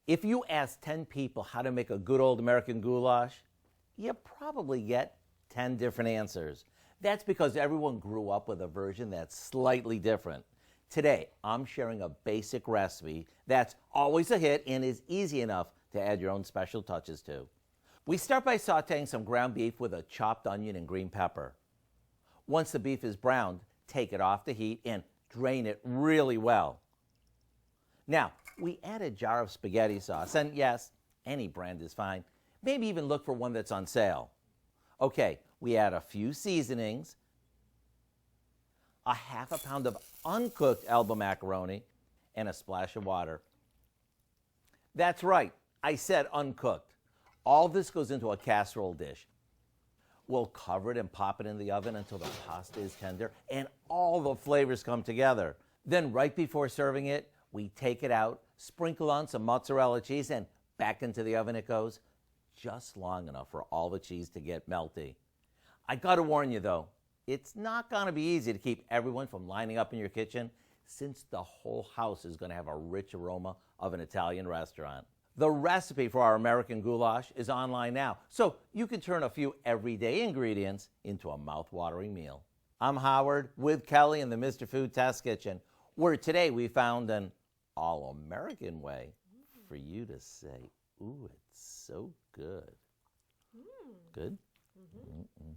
If you ask 10 people how to make a good old American goulash, you probably get 10 different answers. That's because everyone grew up with a version that's slightly different. Today, I'm sharing a basic recipe that's always a hit and is easy enough to add your own special touches to. We start by sauteing some ground beef with a chopped onion and green pepper. Once the beef is browned, take it off the heat and drain it really well. Now, we add a jar of spaghetti sauce, and yes, any brand is fine. Maybe even look for one that's on sale. Okay, we add a few seasonings, a half a pound of uncooked elbow macaroni, and a splash of water. That's right, I said uncooked. All this goes into a casserole dish. We'll cover it and pop it in the oven until the pasta is tender and all the flavors come together. Then right before serving it, we take it out, sprinkle on some mozzarella cheese, and back into the oven it goes, just long enough for all the cheese to get melty. I gotta warn you though, it's not gonna be easy to keep everyone from lining up in your kitchen since the whole house is gonna have a rich aroma of an Italian restaurant. The recipe for our American goulash is online now, so you can turn a few everyday ingredients into a mouth-watering meal. I'm Howard with Kelly in the Mr. Food Test Kitchen, where today we found an all-American way for you to say, ooh, it's so good. Good? Mm-hmm.